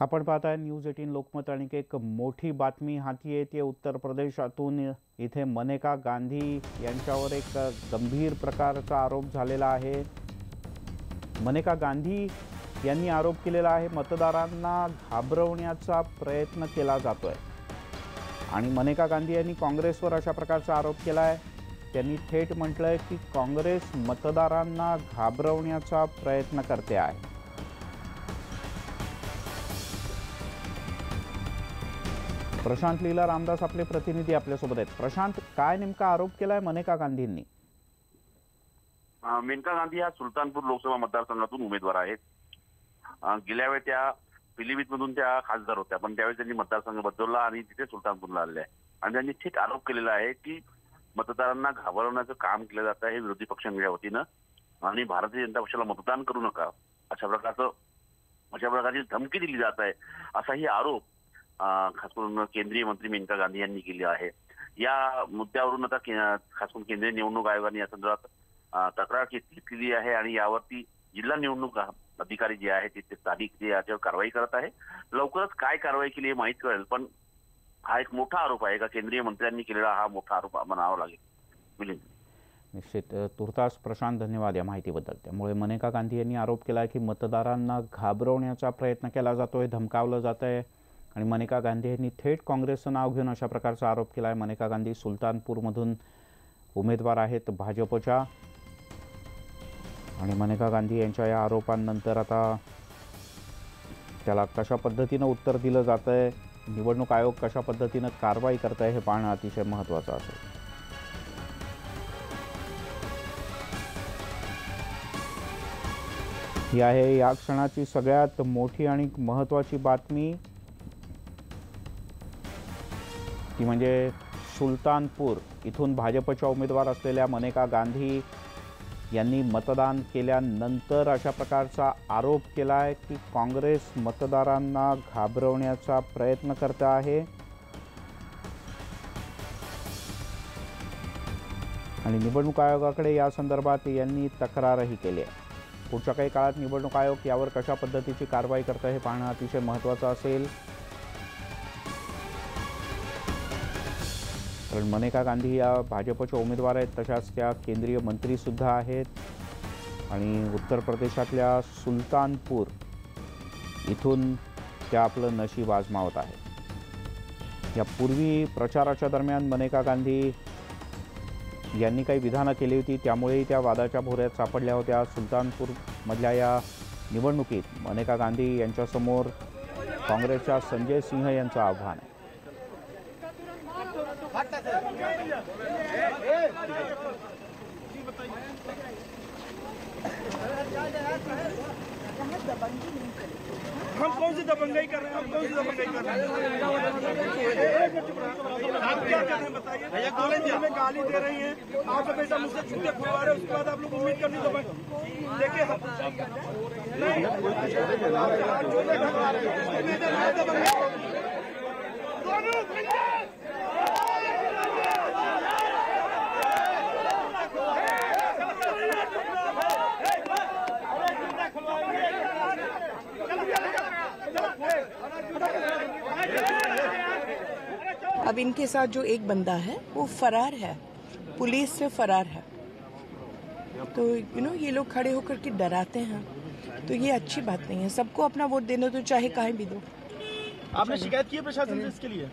आपण पाहताय न्यूज 18 लोकमत आणि एक मोठी बातमी हाती येते उत्तर प्रदेशातून। इथे मनेका गांधी यांच्यावर एक गंभीर प्रकारचा आरोप झालेला आहे। मनेका गांधी यांनी आरोप केलेला आहे मतदारांना घाबरवण्याचा प्रयत्न केला जातोय आणि मनेका गांधी यांनी काँग्रेसवर अशा प्रकारचा आरोप केला आहे। त्यांनी थेट म्हटलंय की काँग्रेस मतदारांना घाबरवण्याचा प्रयत्न करते आहे। प्रशांत लीला रामदास आपले प्रतिनिधी आपल्यासोबत आहेत। प्रशांत, काय नेमका आरोप केलाय मनेका गांधींनी? मेनका गांधी या सुलतानपूर लोकसभा मतदारसंघातून उमेदवार आहेत। गेल्या वेळी त्या पिलीभीतमधून त्या खासदार होत्या, पण त्यावेळी त्यांनी मतदारसंघ बदलला आणि तिथे सुलतानपूरला आले आहे आणि त्यांनी थेट आरोप केलेला आहे की मतदारांना घाबरवण्याचं काम केलं जात आहे विरोधी पक्षांच्या वतीनं आणि भारतीय जनता पक्षाला मतदान करू नका अशा प्रकारची धमकी दिली जात आहे, असाही आरोप खास करून केंद्रीय मंत्री मेनका गांधी यांनी केली आहे। या मुद्द्यावरून आता खास करून केंद्रीय निवडणूक आयोगाने या संदर्भात तक्रार केली आहे आणि यावरती जिल्हा निवडणूक अधिकारी जे आहे ते तारीख जे याच्यावर कारवाई करत आहे। लवकरच काय कारवाई केली हे माहीत कळेल, पण हा एक मोठा आरोप आहे का केंद्रीय मंत्र्यांनी केलेला हा मोठा आरोप म्हणावा लागेल। मिलिंद, निश्चित तुर्तास प्रशांत, धन्यवाद या माहितीबद्दल। त्यामुळे मनेका गांधी यांनी आरोप केला की मतदारांना घाबरवण्याचा प्रयत्न केला जातोय, धमकावलं जात आहे आणि मनेका गांधी यांनी थेट काँग्रेसचं नाव घेऊन अशा प्रकारचा आरोप केला आहे। मनेका गांधी सुलतानपूरमधून उमेदवार आहेत भाजपच्या आणि मनेका गांधी यांच्या या आरोपांनंतर आता त्याला कशा पद्धतीनं उत्तर दिलं जात आहे, निवडणूक आयोग कशा पद्धतीनं कारवाई करत आहे हे पाहणं अतिशय महत्त्वाचं असेल। ही आहे या क्षणाची सगळ्यात मोठी आणि महत्त्वाची बातमी, ती म्हणजे सुलतानपूर इथून भाजपच्या उमेदवार असलेल्या मनेका गांधी यांनी मतदान केल्यानंतर अशा प्रकारचा आरोप केला आहे की काँग्रेस मतदारांना घाबरवण्याचा प्रयत्न करत आहे आणि निवडणूक आयोगाकडे या संदर्भात यांनी तक्रारही केली आहे। पुढच्या काही काळात निवडणूक आयोग यावर कशा पद्धतीची कारवाई करत आहे हे पाहणं अतिशय महत्त्वाचं असेल, कारण मनेका गांधी या भाजपच्या उमेदवार आहेत, तशाच त्या केंद्रीय मंत्रीसुद्धा आहेत आणि उत्तर प्रदेशातल्या सुलतानपूर इथून त्या आपलं नशीब आजमावत आहेत। यापूर्वी प्रचाराच्या दरम्यान मनेका गांधी यांनी काही विधानं केली होती, त्यामुळेही त्या वादाच्या भोवऱ्यात सापडल्या होत्या। सुलतानपूरमधल्या या निवडणुकीत मनेका गांधी यांच्यासमोर काँग्रेसच्या संजय सिंह यांचं आव्हान आहे। हम कौन सी दबंगाई कर रहे हैं? हम कौन सी दबंगाई कर रहे हैं? आप क्या कर रहे हैं बताइए? भैया कॉलेज में गाली दे रही हैं, आप हमेशा मुझसे छूटे खुलवा रहे हैं, उसके बाद आप लोग उम्मीद करनी देखिए अब इनके साथ जो एक बंदा है वो फरार है, पुलिस से फरार है, तो ये लोग खड़े होकर के डराते हैं, तो ये अच्छी बात नहीं है। सबको अपना वोट देने दो, चाहे कहीं भी दो। आपने शिकायत की है प्रशासन से इसके लिए?